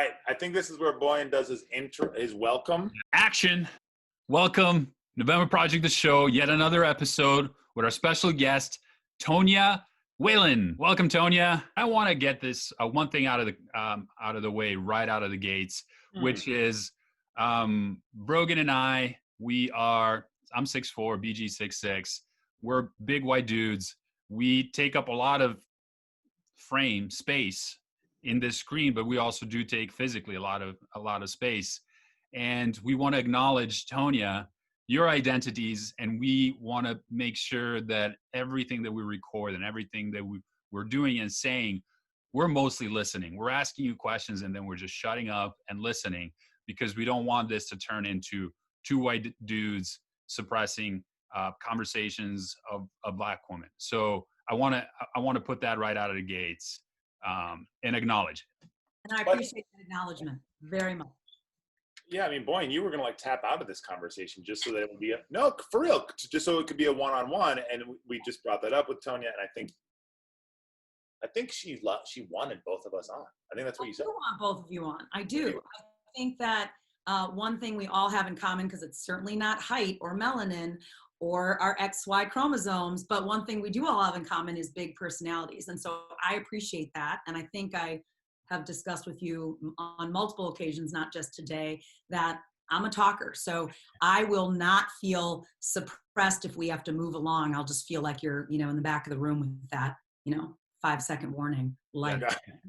right. I think this is where Boyan does his intro, his welcome. Action. Welcome, November Project, the show. Yet another episode with our special guest, Tonieh Welland. Welcome, Tonieh. I want to get this one thing out of the way right out of the gates, which is Brogan and I. I'm 6'4", BG 6'6". We're big white dudes. We take up a lot of frame space in this screen, but we also do take physically a lot of space. And we want to acknowledge, Tonieh, your identities, and we want to make sure that everything that we record and everything that we're doing and saying, we're mostly listening. We're asking you questions, and then we're just shutting up and listening, because we don't want this to turn into two white dudes suppressing conversations of Black women. So I want to put that right out of the gates and acknowledge it. And I appreciate that acknowledgement very much. Yeah, I mean, Boyan, you were going to tap out of this conversation just so that it would be no, for real, just so it could be a one-on-one. And we just brought that up with Tonieh, and I think she wanted both of us on. I think that's what you said. I do want both of you on. I do. I think that one thing we all have in common, because it's certainly not height or melanin or our XY chromosomes, but one thing we do all have in common is big personalities. And so I appreciate that. And I think I have discussed with you on multiple occasions, not just today, that I'm a talker. So I will not feel suppressed if we have to move along. I'll just feel like you're, in the back of the room with that, 5-second warning. Like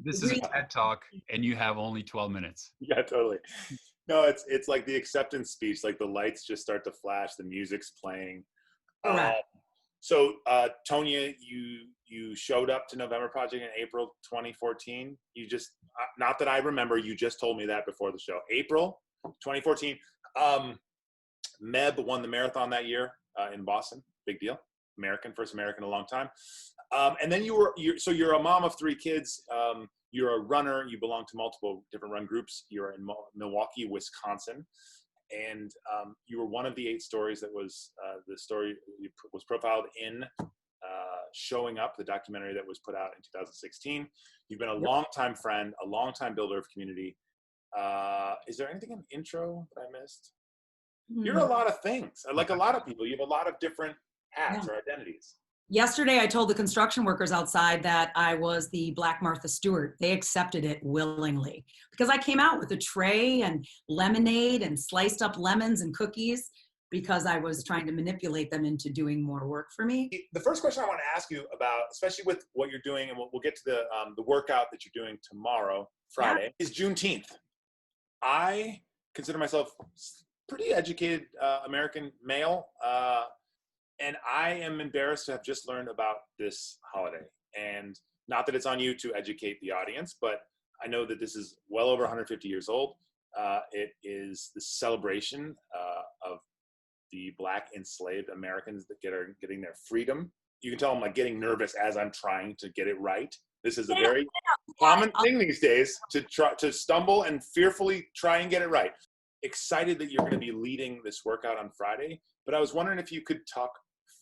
this is a TED Talk, and you have only 12 minutes. Yeah, totally. No, it's like the acceptance speech. Like the lights just start to flash, the music's playing. So Tonieh, you showed up to November Project in April 2014. You just, not that I remember, you just told me that before the show. April 2014. Meb won the marathon that year in Boston. Big deal. First American in a long time. And then you're a mom of 3 kids. You're a runner. You belong to multiple different run groups. You're in Milwaukee, Wisconsin. And you were one of the 8 stories that was the story was profiled in Showing Up, the documentary that was put out in 2016. You've been a longtime friend, a longtime builder of community. Is there anything in the intro that I missed? You're a lot of things. Like a lot of people, you have a lot of different hats or identities. Yesterday, I told the construction workers outside that I was the Black Martha Stewart. They accepted it willingly because I came out with a tray and lemonade and sliced up lemons and cookies because I was trying to manipulate them into doing more work for me. The first question I want to ask you about, especially with what you're doing, and we'll get to the workout that you're doing tomorrow, Friday, is Juneteenth. I consider myself pretty educated American male, and I am embarrassed to have just learned about this holiday. And not that it's on you to educate the audience, but I know that this is well over 150 years old. It is the celebration of the Black enslaved Americans that are getting their freedom. You can tell I'm like getting nervous as I'm trying to get it right. This is a very common thing these days, to stumble and fearfully try and get it right. Excited that you're going to be leading this workout on Friday, but I was wondering if you could talk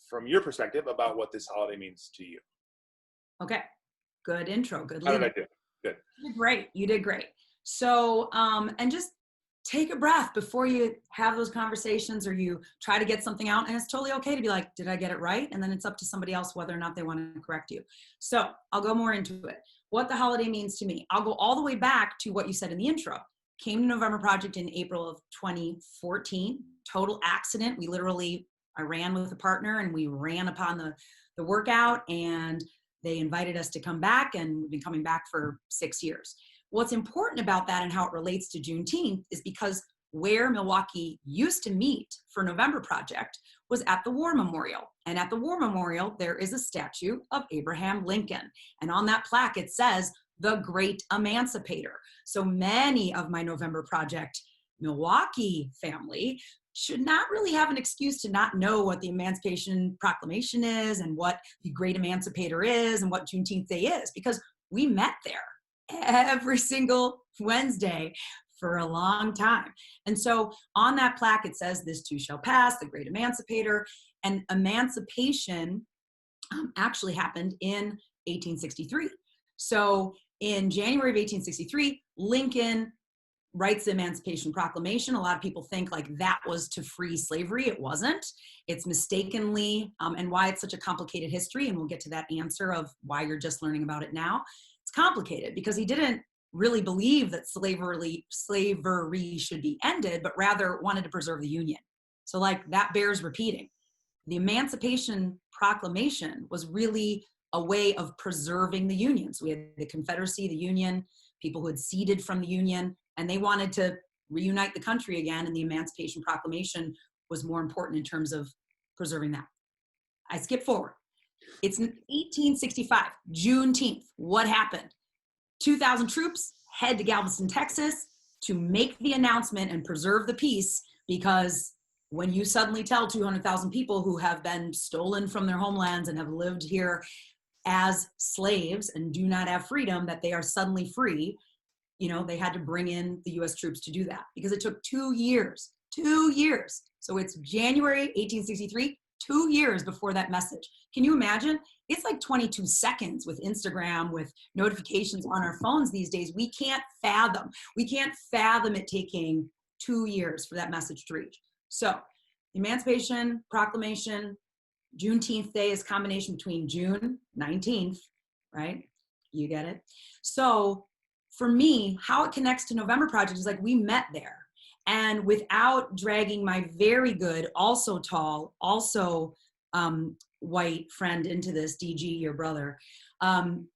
from your perspective about what this holiday means to you. Okay, good intro, good lead. How did I do? Good. You did great. So, and just take a breath before you have those conversations or you try to get something out. And it's totally okay to be like, did I get it right? And then it's up to somebody else whether or not they want to correct you. So I'll go more into it. What the holiday means to me. I'll go all the way back to what you said in the intro. Came to November Project in April of 2014. Total accident. I ran with a partner and we ran upon the workout, and they invited us to come back, and we've been coming back for 6 years. What's important about that and how it relates to Juneteenth is because where Milwaukee used to meet for November Project was at the War Memorial. And at the War Memorial, there is a statue of Abraham Lincoln. And on that plaque, it says, the Great Emancipator. So many of my November Project Milwaukee family should not really have an excuse to not know what the Emancipation Proclamation is and what the Great Emancipator is and what Juneteenth Day is, because we met there every single Wednesday for a long time. And so on that plaque, it says, this too shall pass, the Great Emancipator. And emancipation actually happened in 1863. So in January of 1863, Lincoln writes the Emancipation Proclamation. A lot of people think like that was to free slavery. It wasn't. It's mistakenly, and why it's such a complicated history, and we'll get to that answer of why you're just learning about it now. It's complicated because he didn't really believe that slavery should be ended, but rather wanted to preserve the Union. So like that bears repeating. The Emancipation Proclamation was really a way of preserving the Union. So we had the Confederacy, the Union, people who had seceded from the Union, and they wanted to reunite the country again, and the Emancipation Proclamation was more important in terms of preserving that. I skip forward. It's 1865, Juneteenth. What happened? 2,000 troops head to Galveston, Texas to make the announcement and preserve the peace, because when you suddenly tell 200,000 people who have been stolen from their homelands and have lived here as slaves and do not have freedom, that they are suddenly free, they had to bring in the US troops to do that, because it took 2 years. So it's January 1863, 2 years before that message. Can you imagine? It's like 22 seconds with Instagram, with notifications on our phones these days. We can't fathom it taking 2 years for that message to reach. So the Emancipation Proclamation, Juneteenth Day is a combination between June 19th, right? You get it? So for me, how it connects to November Project is like we met there. And without dragging my very good, also tall, also white friend into this, DG, your brother,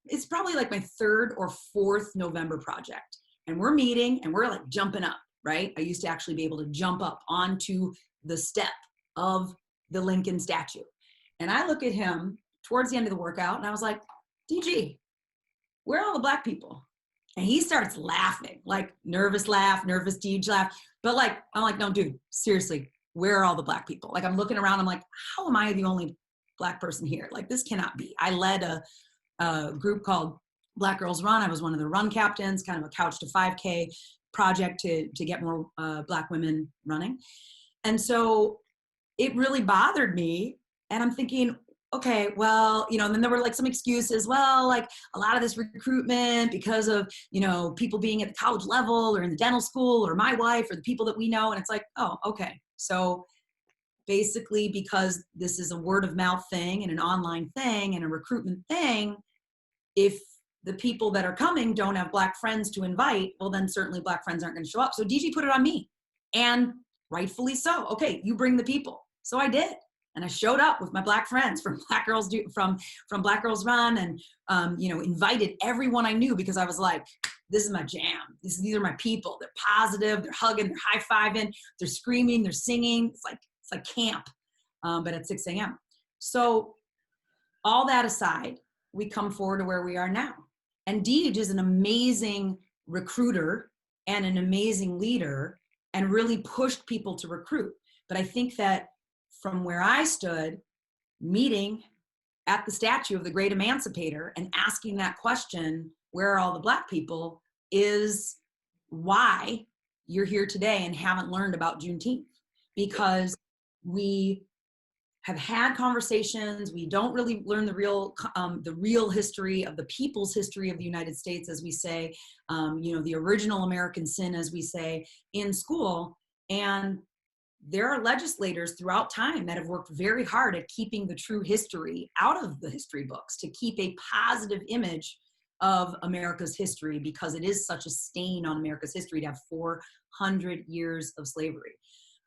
it's probably like my third or fourth November Project. And we're meeting and we're like jumping up, right? I used to actually be able to jump up onto the step of the Lincoln statue. And I look at him towards the end of the workout and I was like, DG, where are all the Black people? And he starts laughing, like nervous laugh, nervous DG laugh. But like, I'm like, no, dude, seriously, where are all the Black people? Like I'm looking around, I'm like, how am I the only Black person here? Like this cannot be. I led a group called Black Girls Run. I was one of the run captains, kind of a couch to 5K project to get more Black women running. And so it really bothered me. And I'm thinking, okay, well, and then there were like some excuses. Well, like a lot of this recruitment because of, people being at the college level or in the dental school or my wife or the people that we know. And it's like, oh, okay. So basically, because this is a word of mouth thing and an online thing and a recruitment thing, if the people that are coming don't have Black friends to invite, well, then certainly Black friends aren't going to show up. So DG put it on me, and rightfully so. Okay, you bring the people. So I did. And I showed up with my Black friends from Black Girls from Black Girls Run, and invited everyone I knew, because I was like, this is my jam. These are my people. They're positive. They're hugging. They're high fiving. They're screaming. They're singing. It's like camp, but at 6 a.m. So all that aside, we come forward to where we are now. And Deej is an amazing recruiter and an amazing leader, and really pushed people to recruit. But I think that from where I stood, meeting at the statue of the great emancipator and asking that question, where are all the Black people, is why you're here today and haven't learned about Juneteenth. Because we have had conversations, we don't really learn the real history of the people's history of the United States, as we say, the original American sin, as we say, in school. And there are legislators throughout time that have worked very hard at keeping the true history out of the history books, to keep a positive image of America's history, because it is such a stain on America's history to have 400 years of slavery.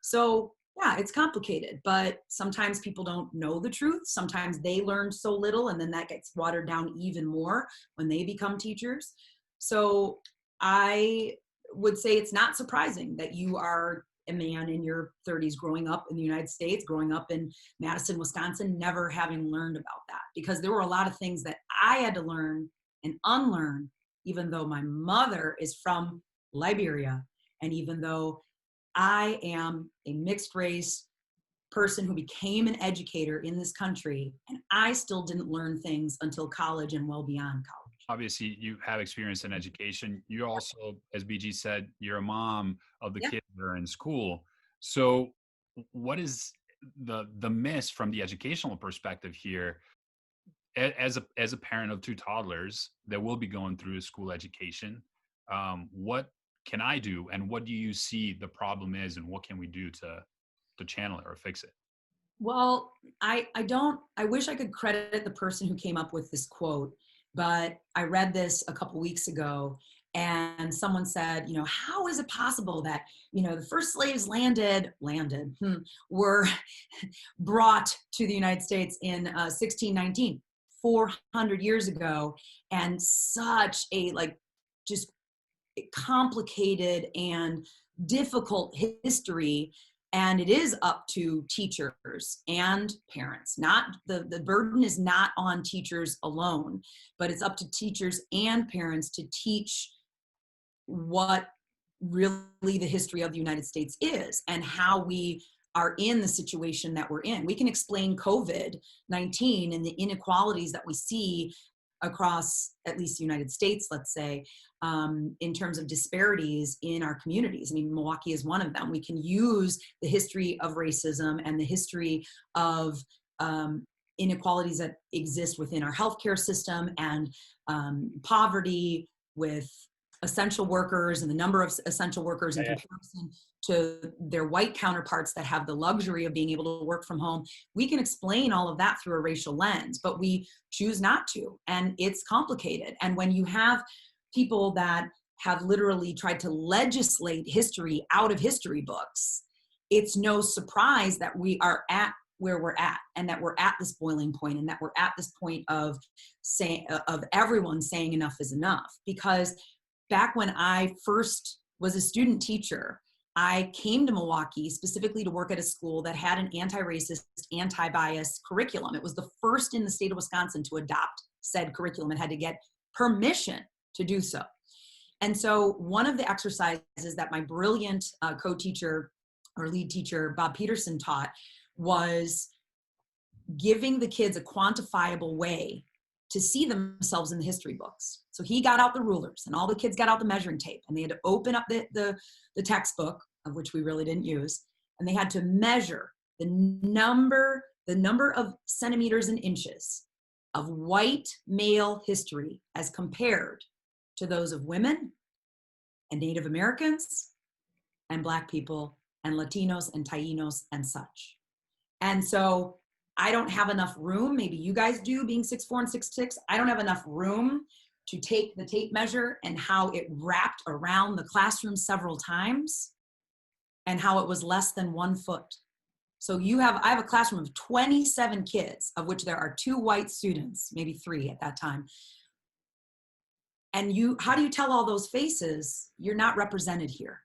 So yeah, it's complicated, but sometimes people don't know the truth. Sometimes they learn so little, and then that gets watered down even more when they become teachers. So I would say it's not surprising that you are a man in your 30s growing up in the United States, growing up in Madison, Wisconsin, never having learned about that, because there were a lot of things that I had to learn and unlearn, even though my mother is from Liberia, and even though I am a mixed race person who became an educator in this country, and I still didn't learn things until college and well beyond college. Obviously, you have experience in education. You also, as BG said, you're a mom of the kids that are in school. So what is the miss from the educational perspective here? As a parent of two toddlers that will be going through school education, what can I do? And what do you see the problem is, and what can we do to channel it or fix it? Well, I wish I could credit the person who came up with this quote, but I read this a couple weeks ago, and someone said, how is it possible that, the first slaves were brought to the United States in 1619, 400 years ago, and such a just complicated and difficult history. And it is up to teachers and parents. Not the burden is not on teachers alone, but it's up to teachers and parents to teach what really the history of the United States is and how we are in the situation that we're in. We can explain COVID-19 and the inequalities that we see across at least the United States, let's say, in terms of disparities in our communities. I mean, Milwaukee is one of them. We can use the history of racism and the history of inequalities that exist within our healthcare system and poverty with essential workers and the number of essential workers in comparison to their white counterparts that have the luxury of being able to work from home. We can explain all of that through a racial lens, but we choose not to. And it's complicated. And when you have people that have literally tried to legislate history out of history books, it's no surprise that we are at where we're at, and that we're at this boiling point, and that we're at this point of everyone saying enough is enough. Because back when I first was a student teacher, I came to Milwaukee specifically to work at a school that had an anti-racist, anti-bias curriculum. It was the first in the state of Wisconsin to adopt said curriculum and had to get permission to do so. And so one of the exercises that my brilliant co-teacher or lead teacher, Bob Peterson, taught was giving the kids a quantifiable way to see themselves in the history books. So he got out the rulers and all the kids got out the measuring tape, and they had to open up the textbook, of which we really didn't use, and they had to measure the number of centimeters and inches of white male history as compared to those of women and Native Americans and Black people and Latinos and Tainos and such. And so I don't have enough room, maybe you guys do, being 6'4" and 6'6", I don't have enough room to take the tape measure and how it wrapped around the classroom several times and how it was less than 1 foot. So I have a classroom of 27 kids, of which there are 2 white students, maybe 3 at that time. And how do you tell all those faces you're not represented here?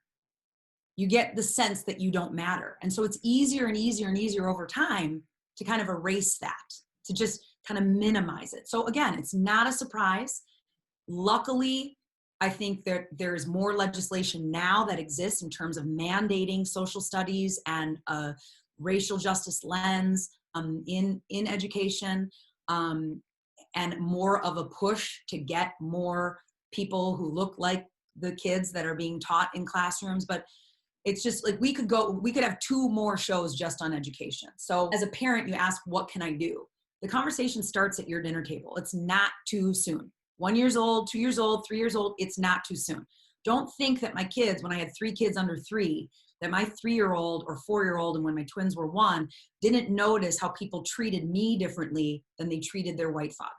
You get the sense that you don't matter. And so it's easier and easier and easier over time to kind of erase that, to just kind of minimize it. So again, it's not a surprise. Luckily, I think there's more legislation now that exists in terms of mandating social studies and a racial justice lens in education, and more of a push to get more people who look like the kids that are being taught in classrooms. But it's just like we could have 2 more shows just on education. So as a parent, you ask, what can I do? The conversation starts at your dinner table. It's not too soon. 1 year old, 2 years old, 3 years old, it's not too soon. Don't think that my kids, when I had 3 kids under 3, that my 3-year-old or 4-year-old, and when my twins were 1, didn't notice how people treated me differently than they treated their white father.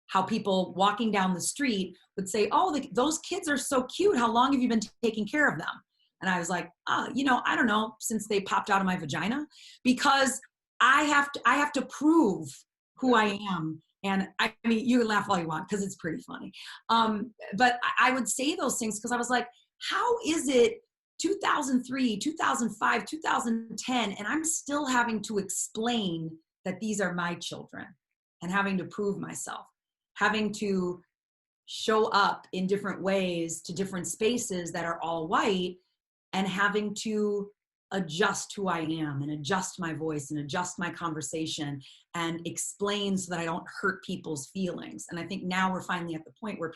How people walking down the street would say, oh, those kids are so cute. How long have you been taking care of them? And I was like, I don't know, since they popped out of my vagina, because I have to prove who I am. And I mean, you can laugh all you want because it's pretty funny. But I would say those things because I was like, how is it 2003, 2005, 2010, and I'm still having to explain that these are my children and having to prove myself, having to show up in different ways to different spaces that are all white, and having to adjust who I am and adjust my voice and adjust my conversation and explain so that I don't hurt people's feelings. And I think now we're finally at the point where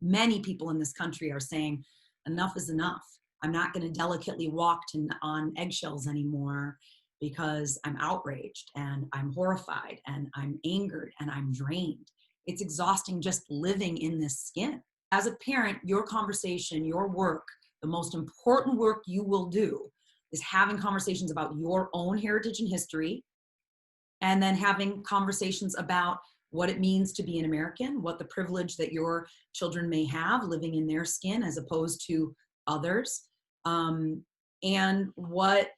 many people in this country are saying, enough is enough. I'm not going to delicately walk on eggshells anymore because I'm outraged and I'm horrified and I'm angered and I'm drained. It's exhausting just living in this skin. as a parent, your conversation, your work, the most important work you will do is having conversations about your own heritage and history, and then having conversations about what it means to be an American, what the privilege that your children may have living in their skin as opposed to others, and what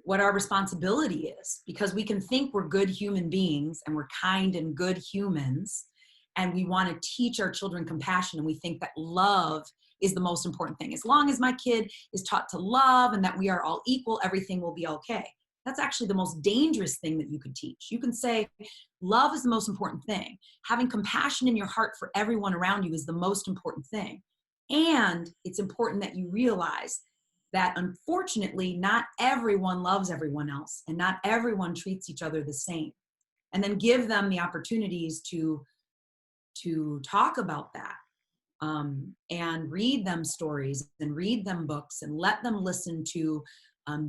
our responsibility is. Because we can think we're good human beings and we're kind and good humans, and we want to teach our children compassion, and we think that love is the most important thing. As long as my kid is taught to love and that we are all equal, everything will be okay. That's actually the most dangerous thing that you could teach. You can say, love is the most important thing. Having compassion in your heart for everyone around you is the most important thing. And it's important that you realize that unfortunately, not everyone loves everyone else, and not everyone treats each other the same. And then give them the opportunities to talk about that, and read them stories and read them books and let them listen to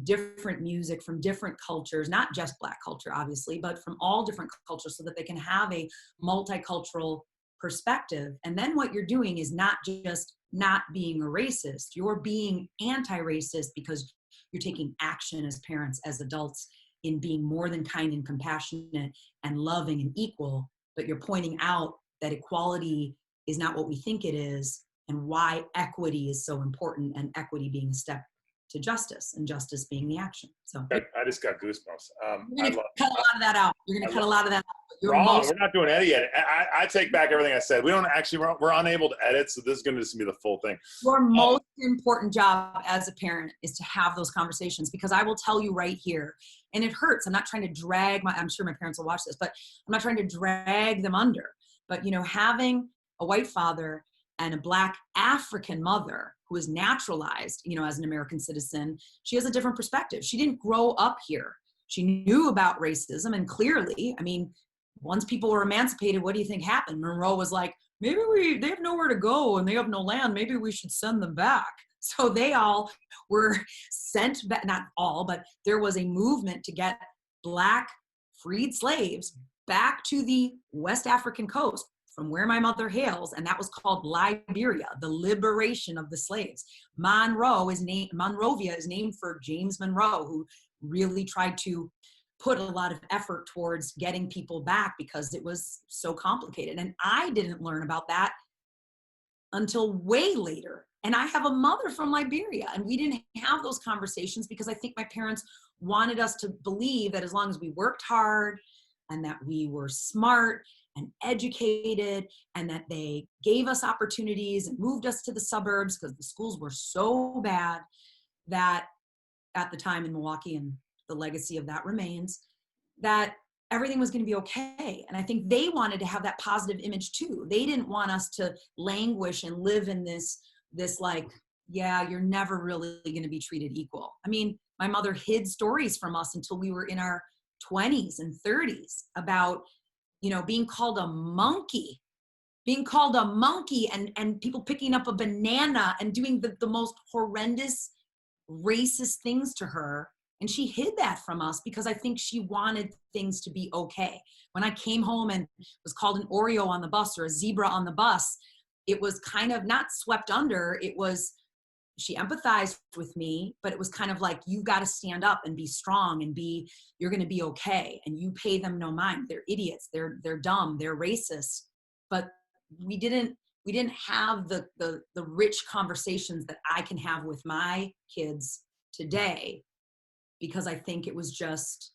different music from different cultures, not just Black culture, obviously, but from all different cultures, so that they can have a multicultural perspective. And then what you're doing is not just not being a racist, you're being anti-racist, because you're taking action as parents, as adults, in being more than kind and compassionate and loving and equal. But you're pointing out that equality is not what we think it is, and why equity is so important, and equity being a step to justice, and justice being the action. So I just got goosebumps. you're going to cut a lot of that out. You're going to cut a lot of that out. You're Wrong. We're not doing any edit. I take back everything I said. We don't actually, we're unable to edit, so this is going to just be the full thing. Your most important job as a parent is to have those conversations, because I will tell you right here, and it hurts. I'm not trying to drag I'm sure my parents will watch this, but I'm not trying to drag them under. But, having a white father and a Black African mother who is naturalized, as an American citizen, she has a different perspective. She didn't grow up here. She knew about racism, and clearly, once people were emancipated, what do you think happened? Monroe was like, maybe they have nowhere to go and they have no land. Maybe we should send them back. So they all were sent back, not all, but there was a movement to get Black freed slaves back to the West African coast, from where my mother hails, and that was called Liberia, the liberation of the slaves. Monrovia is named for James Monroe, who really tried to put a lot of effort towards getting people back, because it was so complicated. And I didn't learn about that until way later. And I have a mother from Liberia, and we didn't have those conversations because I think my parents wanted us to believe that as long as we worked hard and that we were smart and educated, and that they gave us opportunities and moved us to the suburbs, because the schools were so bad that at the time in Milwaukee, and the legacy of that remains, that everything was going to be okay. And I think they wanted to have that positive image too. They didn't want us to languish and live in this like, yeah, you're never really going to be treated equal. My mother hid stories from us until we were in our 20s and 30s about being called a monkey and people picking up a banana and doing the most horrendous racist things to her. And she hid that from us because I think she wanted things to be okay. When I came home and was called an Oreo on the bus or a zebra on the bus, it was kind of not swept under. It was, she empathized with me, but it was kind of like, you got to stand up and be strong and you're going to be okay. And you pay them no mind. They're idiots. They're dumb. They're racist. But we didn't have the rich conversations that I can have with my kids today, because I think there was just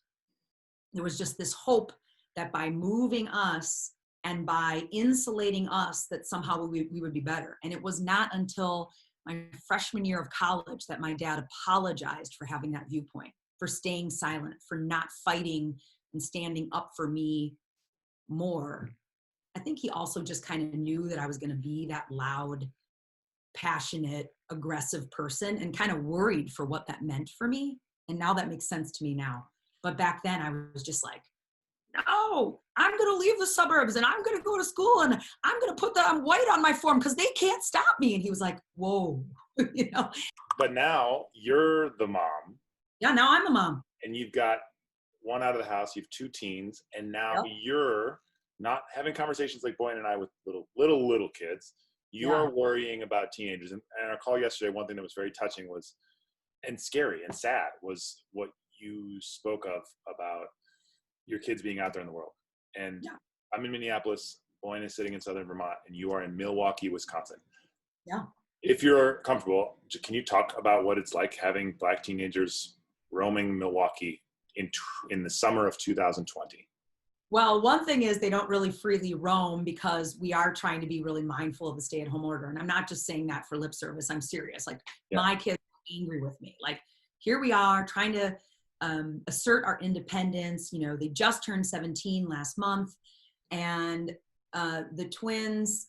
this hope that by moving us and by insulating us, that somehow we would be better. And it was not until my freshman year of college that my dad apologized for having that viewpoint, for staying silent, for not fighting and standing up for me more. I think he also just kind of knew that I was going to be that loud, passionate, aggressive person, and kind of worried for what that meant for me. And now that makes sense to me now. But back then I was just like, no, I'm going to leave the suburbs and I'm going to go to school and I'm going to put that white on my form because they can't stop me. And he was like, whoa, But now you're the mom. Yeah, now I'm the mom. And you've got one out of the house, you have 2 teens, and now you're not having conversations like Boyne and I with little kids. You are worrying about teenagers. And our call yesterday, one thing that was very touching was, and scary and sad, was what you spoke of about your kids being out there in the world. And I'm in Minneapolis, Boyne is sitting in southern Vermont, and you are in Milwaukee, Wisconsin. Yeah. If you're comfortable, can you talk about what it's like having Black teenagers roaming Milwaukee in the summer of 2020? Well, one thing is they don't really freely roam because we are trying to be really mindful of the stay-at-home order. And I'm not just saying that for lip service. I'm serious. Like my kids are angry with me. Like here we are trying to assert our independence. You know, they just turned 17 last month, and the twins,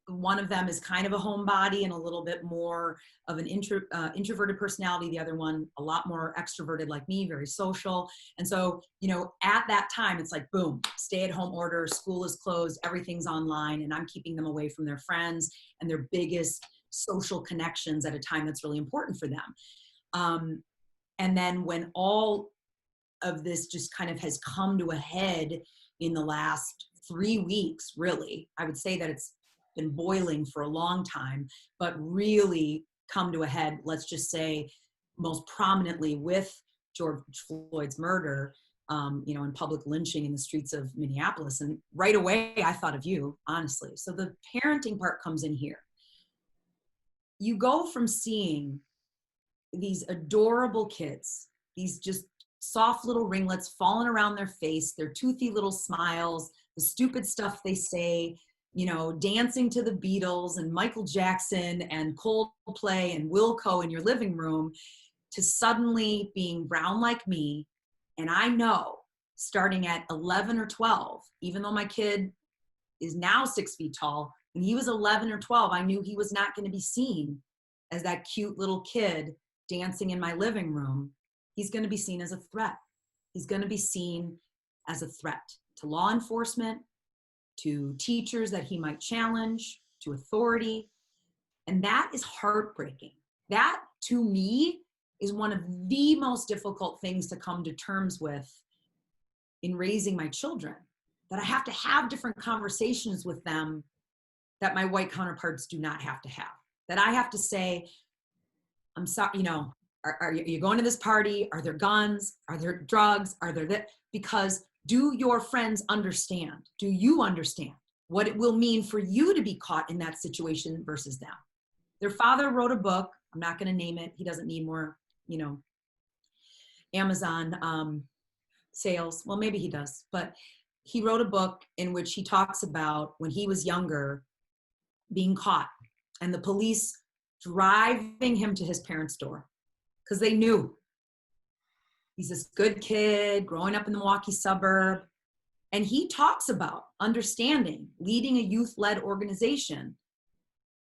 one of them is kind of a homebody and a little bit more of an introverted personality. The other one, a lot more extroverted like me, very social. And so, you know, at that time, it's like, boom, stay-at-home order, school is closed, everything's online, and I'm keeping them away from their friends and their biggest social connections at a time that's really important for them. And then when all of this just kind of has come to a head in the last 3 weeks, really, I would say that it's been boiling for a long time, but really come to a head, let's just say most prominently with George Floyd's murder, you know, and public lynching in the streets of Minneapolis. And right away, I thought of you, honestly. So the parenting part comes in here. You go from seeing these adorable kids, these just soft little ringlets falling around their face, their toothy little smiles, the stupid stuff they say, you know, dancing to the Beatles and Michael Jackson and Coldplay and Wilco in your living room, to suddenly being brown like me. And I know starting at 11 or 12, even though my kid is now 6 feet tall, when he was 11 or 12, I knew he was not going to be seen as that cute little kid dancing in my living room. He's going to be seen as a threat. He's going to be seen as a threat to law enforcement, to teachers that he might challenge, to authority. And that is heartbreaking. That, to me, is one of the most difficult things to come to terms with in raising my children, that I have to have different conversations with them that my white counterparts do not have to have. That I have to say, I'm sorry, you know, are you going to this party? Are there guns? Are there drugs? Are there that? Because do your friends understand? Do you understand what it will mean for you to be caught in that situation versus them? Their father wrote a book. I'm not going to name it. He doesn't need more, you know, Amazon sales. Well, maybe he does, but he wrote a book in which he talks about when he was younger being caught and the police driving him to his parents' door because they knew he's this good kid growing up in the Milwaukee suburb. And he talks about understanding, leading a youth-led organization,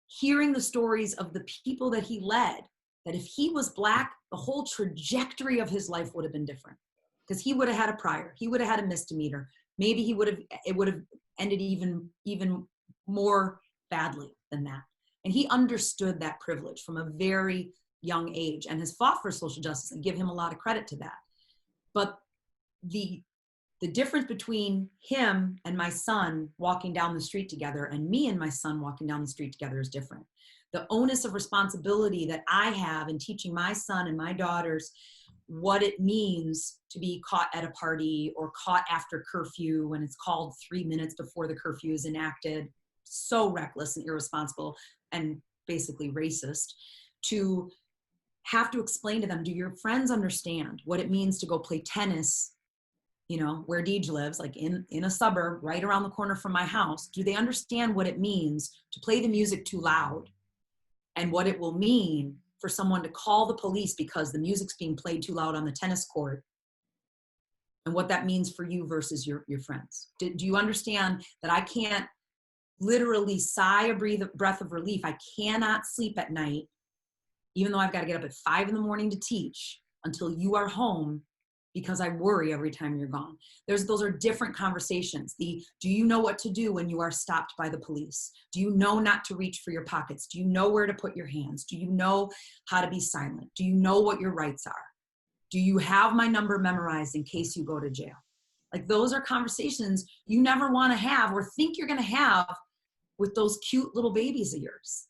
hearing the stories of the people that he led, that if he was Black, the whole trajectory of his life would have been different because he would have had a prior, he would have had a misdemeanor. Maybe it would have ended even more badly than that. And he understood that privilege from a very young age and has fought for social justice, and give him a lot of credit to that. But the difference between him and my son walking down the street together and me and my son walking down the street together is different. The onus of responsibility that I have in teaching my son and my daughters what it means to be caught at a party or caught after curfew when it's called 3 minutes before the curfew is enacted, so reckless and irresponsible and basically racist, to have to explain to them, do your friends understand what it means to go play tennis, you know, where Deej lives, like in a suburb right around the corner from my house? Do they understand what it means to play the music too loud and what it will mean for someone to call the police because the music's being played too loud on the tennis court, and what that means for you versus your friends? Do you understand that I can't literally sigh a breath of relief? I cannot sleep at night, even though I've got to get up at 5 a.m. to teach, until you are home, because I worry every time you're gone. Those are different conversations. Do you know what to do when you are stopped by the police? Do you know not to reach for your pockets? Do you know where to put your hands? Do you know how to be silent? Do you know what your rights are? Do you have my number memorized in case you go to jail? Like, those are conversations you never want to have or think you're going to have with those cute little babies of yours.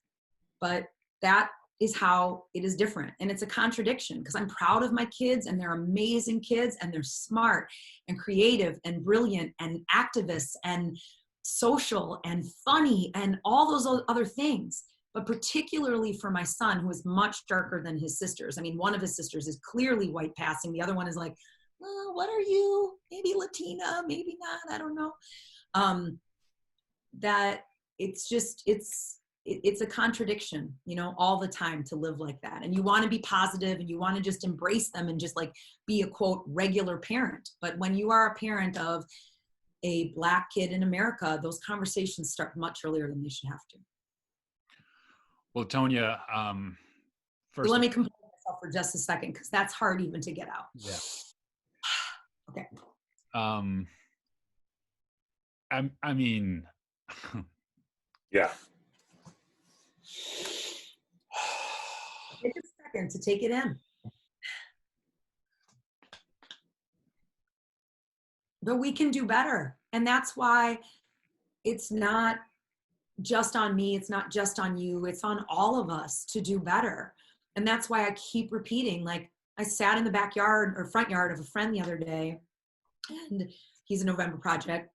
But that is how it is different. And it's a contradiction because I'm proud of my kids and they're amazing kids and they're smart and creative and brilliant and activists and social and funny and all those other things. But particularly for my son, who is much darker than his sisters. I mean, one of his sisters is clearly white passing. The other one is like, oh, what are you? Maybe Latina, maybe not. I don't know. That it's just, it's a contradiction, you know, all the time to live like that. And you want to be positive and you want to just embrace them and just like be a quote regular parent. But when you are a parent of a Black kid in America, those conversations start much earlier than they should have to. Well, Tonieh, first, so let me compose myself for just a second, because that's hard even to get out. Yeah. Okay. I mean, yeah. Take a second to take it in. But we can do better. And that's why it's not just on me. It's not just on you. It's on all of us to do better. And that's why I keep repeating, like I sat in the backyard or front yard of a friend the other day, and he's a November Project,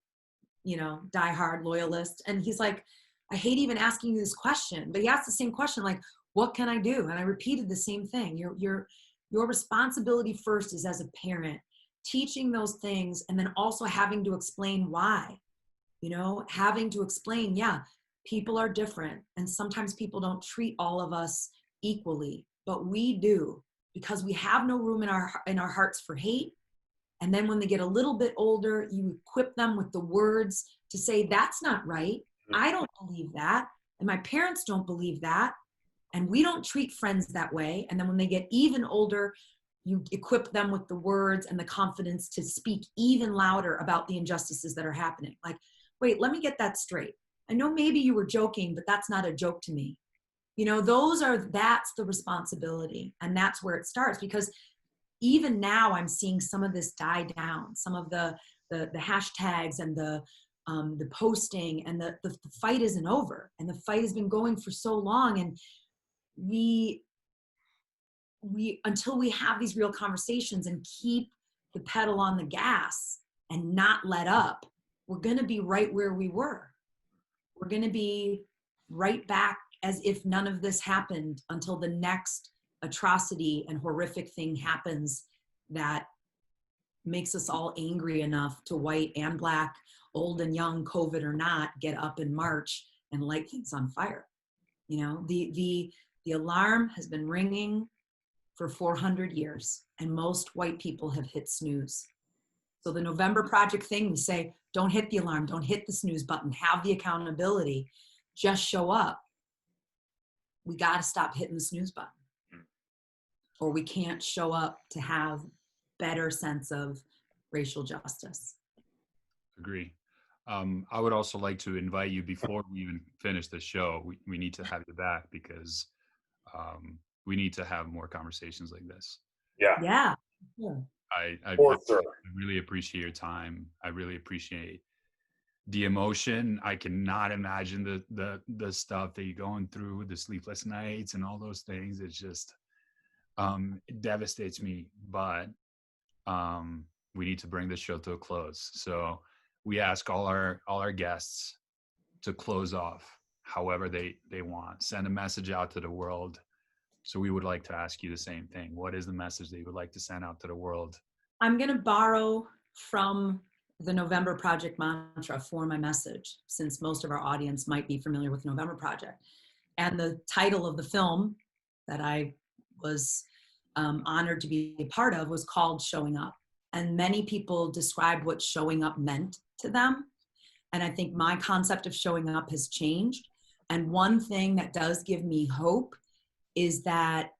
you know, diehard loyalist. And he's like, I hate even asking you this question, but he asked the same question, like, what can I do? And I repeated the same thing. Your responsibility first is as a parent, teaching those things, and then also having to explain why, you know, having to explain, yeah, people are different. And sometimes people don't treat all of us equally, but we do, because we have no room in our hearts for hate. And then when they get a little bit older, you equip them with the words to say, that's not right. I don't believe that. And my parents don't believe that. And we don't treat friends that way. And then when they get even older, you equip them with the words and the confidence to speak even louder about the injustices that are happening. Like, wait, let me get that straight. I know maybe you were joking, but that's not a joke to me. You know, that's the responsibility. And that's where it starts, because even now I'm seeing some of this die down, some of the hashtags and the posting, and the fight isn't over, and the fight has been going for so long. And we until we have these real conversations and keep the pedal on the gas and not let up, we're going to be right where we were. We're going to be right back as if none of this happened until the next atrocity and horrific thing happens that makes us all angry enough to, white and Black, old and young, COVID or not, get up and march and light things on fire. You know, the alarm has been ringing for 400 years, and most white people have hit snooze. So the November Project thing, we say, don't hit the alarm, don't hit the snooze button, have the accountability, just show up. We got to stop hitting the snooze button, or we can't show up to have better sense of racial justice. Agree. I would also like to invite you, before we even finish the show, we need to have you back, because we need to have more conversations like this. Yeah. I sure. really appreciate your time. I really appreciate the emotion. I cannot imagine the stuff that you're going through, the sleepless nights and all those things. It's just, it devastates me, but we need to bring this show to a close. So we ask all our guests to close off however they want. Send a message out to the world. So we would like to ask you the same thing. What is the message that you would like to send out to the world? I'm going to borrow from the November Project mantra for my message, since most of our audience might be familiar with November Project. And the title of the film that I was honored to be a part of was called Showing Up. And many people described what showing up meant to them. And I think my concept of showing up has changed. And one thing that does give me hope is that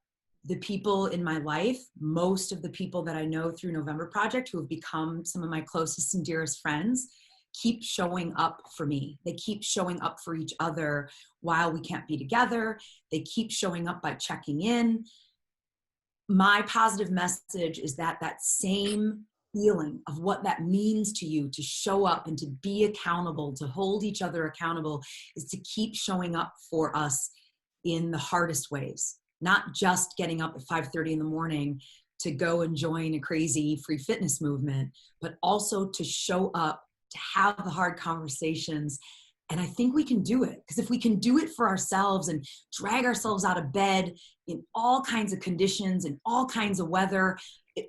the people in my life, most of the people that I know through November Project, who have become some of my closest and dearest friends, keep showing up for me. They keep showing up for each other while we can't be together. They keep showing up by checking in. My positive message is that that same feeling of what that means to you to show up and to be accountable, to hold each other accountable, is to keep showing up for us in the hardest ways, not just getting up at 5:30 in the morning to go and join a crazy free fitness movement, but also to show up, to have the hard conversations. And I think we can do it, because if we can do it for ourselves and drag ourselves out of bed in all kinds of conditions and all kinds of weather,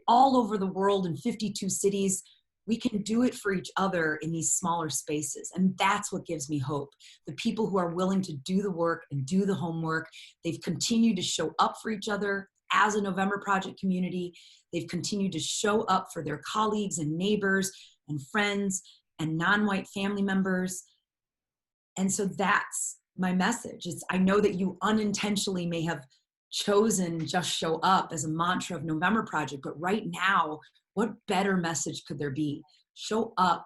all over the world in 52 cities, we can do it for each other in these smaller spaces. And that's what gives me hope. The people who are willing to do the work and do the homework, they've continued to show up for each other as a November Project community. They've continued to show up for their colleagues and neighbors and friends and non-white family members. And so that's my message. I know that you unintentionally may have chosen just show up as a mantra of November Project, but right now, what better message could there be? Show up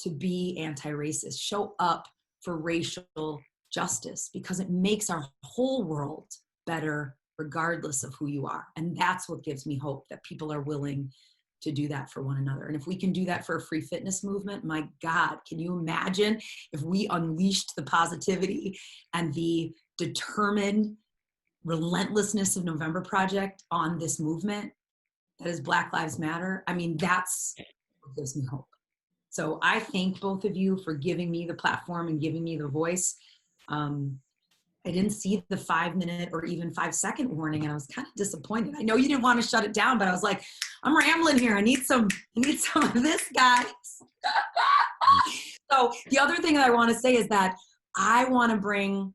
to be anti-racist. Show up for racial justice, because it makes our whole world better regardless of who you are. And that's what gives me hope, that people are willing to do that for one another. And if we can do that for a free fitness movement, my God, can you imagine if we unleashed the positivity and the determined relentlessness of November Project on this movement that is Black Lives Matter? I mean, that's what gives me hope. So I thank both of you for giving me the platform and giving me the voice. I didn't see the 5-minute or even 5-second warning, and I was kind of disappointed. I know you didn't want to shut it down, but I was like, I'm rambling here. I need some of this, guys. So the other thing that I want to say is that I want to bring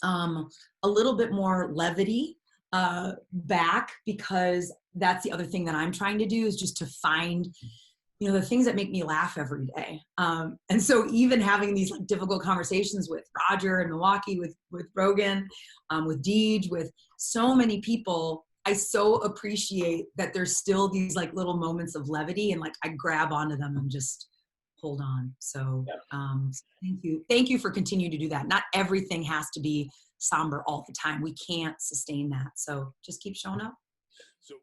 a little bit more levity back, because that's the other thing that I'm trying to do, is just to find, the things that make me laugh every day. And so even having these like difficult conversations with Roger in Milwaukee, with Rogan, with Deej, with so many people, I so appreciate that there's still these like little moments of levity, and like I grab onto them and just hold on. So thank you for continuing to do that. Not everything has to be somber all the time. We can't sustain that. So just keep showing up. So